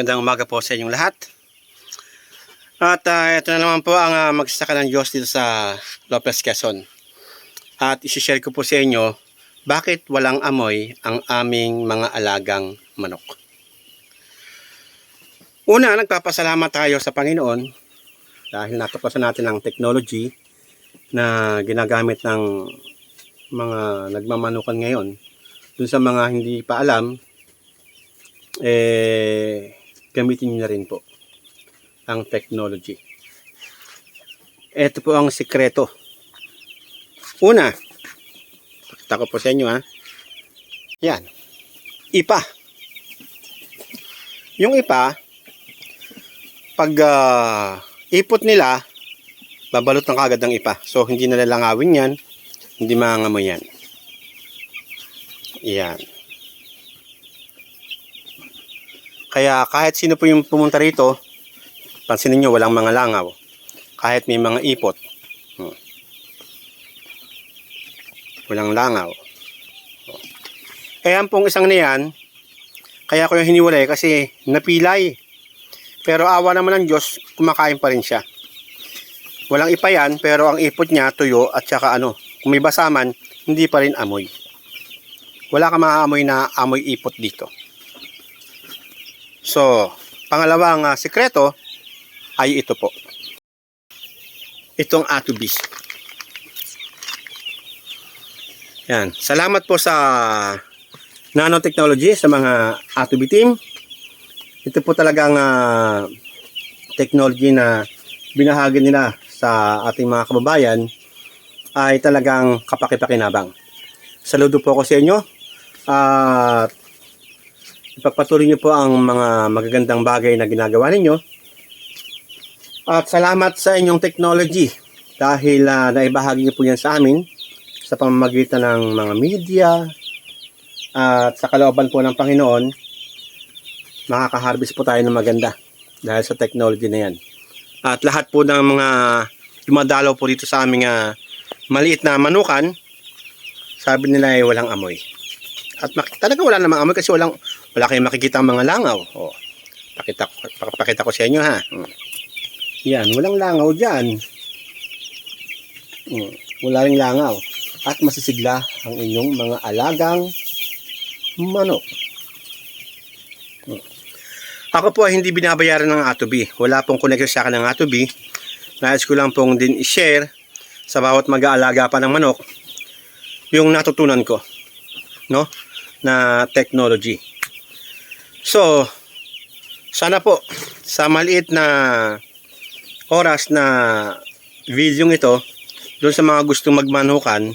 Magandang umaga po sa inyong lahat. At ito na naman po ang magsasaka ng Diyos dito sa Lopez, Quezon. At isishare ko po sa inyo bakit walang amoy ang aming mga alagang manok. Una, nagpapasalamat tayo sa Panginoon dahil natuklasan natin ang technology na ginagamit ng mga nagmamanukan ngayon. Dun sa mga hindi pa alam, gamitin nyo na rin po ang technology. Ito po ang sikreto. Una, pakita ko po sa inyo Yan. Ipa. Yung ipa, pag ipot nila, babalot ng kagad ng ipa. So, hindi nalalangawin yan. Hindi mangangamoy yan. Yan. Kaya kahit sino po yung pumunta rito, pansinin nyo walang mga langaw. Kahit may mga ipot. Walang langaw. Kaya pong isang niyan, kaya ko yung hiniwalay kasi napilay. Pero awa naman ng Diyos, kumakain pa rin siya. Walang ipa yan, pero ang ipot niya tuyo at saka kung may basaman, hindi pa rin amoy. Wala ka maaamoy na amoy ipot dito. So, pangalawang sikreto ay ito po. Itong A2B. Yan. Salamat po sa nanotechnology, sa mga A2B team. Ito po talagang technology na binahagi nila sa ating mga kababayan ay talagang kapaki-pakinabang. Saludo po ako sa inyo at ipagpatuloy niyo po ang mga magagandang bagay na ginagawa ninyo. At salamat sa inyong technology dahil naibahagi niyo po yan sa amin sa pamamagitan ng mga media at sa kalooban po ng Panginoon, makaka-harvest po tayo ng maganda dahil sa technology na yan. At lahat po ng mga dumadalaw po dito sa aming maliit na manukan, sabi nila ay walang amoy. At talaga wala namang amoy kasi wala kayong makikita ang mga langaw. Pakita ko sa inyo Yan, walang langaw dyan. Wala ring langaw. At masisigla ang inyong mga alagang manok. Ako po ay hindi binabayaran ng A2B. Wala pong connection sa akin ng A2B. Nais ko lang pong din i-share sa bawat mag-aalaga pa ng manok yung natutunan ko. Na technology. So, sana po sa maliit na oras na video ito, doon sa mga gustong magmanukan,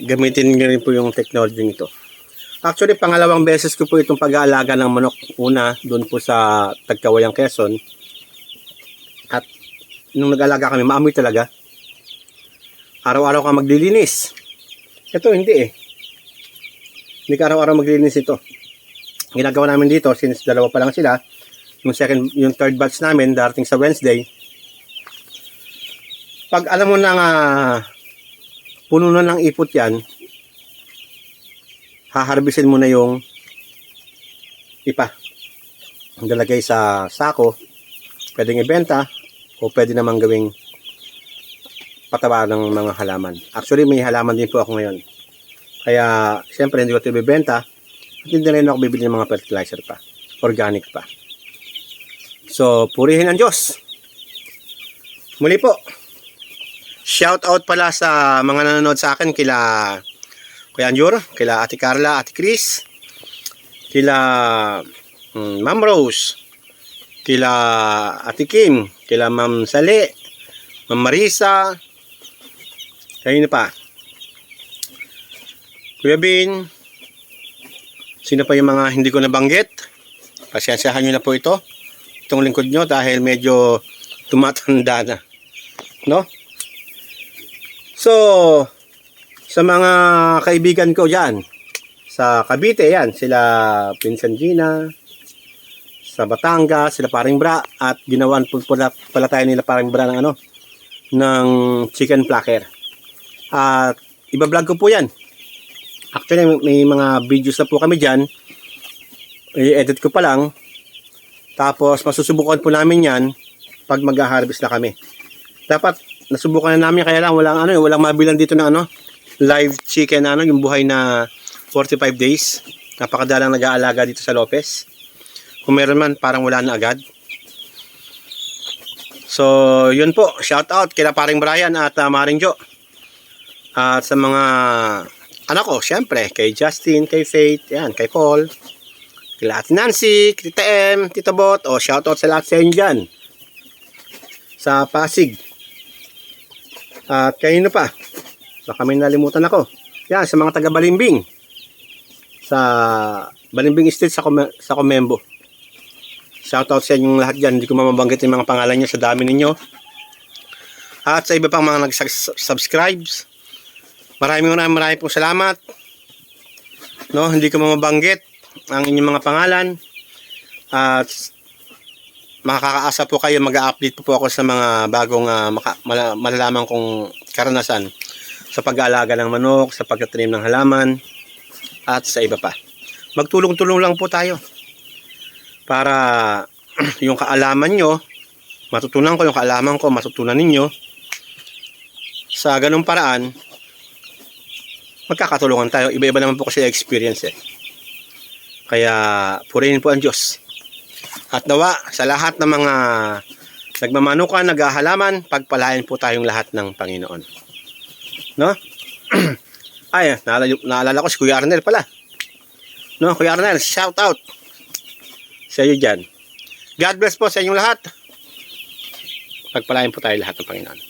gamitin nyo rin po yung technology nito. Actually, pangalawang beses ko po itong pag-aalaga ng manok. Una, doon po sa Tagkawayang, Quezon. At nung nag-aalaga kami, maamoy talaga. Araw-araw ka maglilinis. Ito, hindi Hindi ka araw-araw maglilinis ito. Ginagawa namin dito, since dalawa pa lang sila, yung third batch namin, darating sa Wednesday. Pag alam mo na puno na ng ipot yan, haharbisin mo na yung ipa. Dalagay sa sako, pwedeng ibenta, o pwede namang gawing pataba ng mga halaman. Actually, may halaman din po ako ngayon. Kaya, siyempre, hindi ko ito ibibenta. At hindi rin ako bibili ng mga fertilizer pa. Organic pa. So, purihin ang Diyos. Muli po, shout out pala sa mga nanonood sa akin, kila Kuya Anjur, kila Ate Carla, Ate Chris, kila Ma'am Rose, kila Ate Kim, kila Ma'am Sale, Ma'am Marisa, kayo na pa. Kuya Bin, sino pa yung mga hindi ko nabanggit? Pasyasahan nyo na po itong lingkod nyo dahil medyo tumatanda na. So, sa mga kaibigan ko dyan, sa Cavite yan, sila Pinsan Gina, sa Batangas, sila Paring Bra, at ginawan po pala tayo nila Paring Bra ng chicken placker. At iba-vlog ko po yan. Actually, may mga videos na po kami dyan. I-edit ko pa lang. Tapos masusubukan po namin yan pag mag-harvest na kami. Dapat nasubukan na namin, kaya lang walang mabilan dito na live chicken na yung buhay na 45 days. Napakadalang nag-aalaga dito sa Lopez. Kung meron man, parang wala na agad. So, yun po. Shout out kila paring Brian at Maring Jo. At sa mga anak ko, syempre, kay Justin, kay Faith, yan, kay Paul, kila Ate Nancy, Tita M, Tita Bot, shout out sa lahat sa inyo dyan. Sa Pasig. At kayo pa. Baka may nalimutan ako. Yan, sa mga taga Balimbing. Sa Balimbing Estate sa Comembo. Shoutout sa inyong lahat dyan. Hindi ko mabanggit yung mga pangalan nyo sa dami ninyo. At sa iba pang mga nag-subscribes. Maraming pong salamat. Hindi ko mabanggit ang inyong mga pangalan. At makakaasa po kayo, mag-update po ako sa mga bagong malalaman kong karanasan sa pag-aalaga ng manok, sa pagtatanim ng halaman, at sa iba pa. Magtulong-tulong lang po tayo para yung kaalaman nyo, matutunan ko yung kaalaman ko, matutunan ninyo. Sa ganung paraan, magkakatulungan tayo. Iba-iba naman po kasi experience Kaya purihin po ang Diyos. At nawa sa lahat ng mga nagmamanukan, naghahalaman, pagpalain po tayong lahat ng Panginoon. Ay, naalala ko si Kuya Arnel pala. Kuya Arnel, shout out sa iyo dyan. God bless po sa inyong lahat. Pagpalain po tayo lahat ng Panginoon.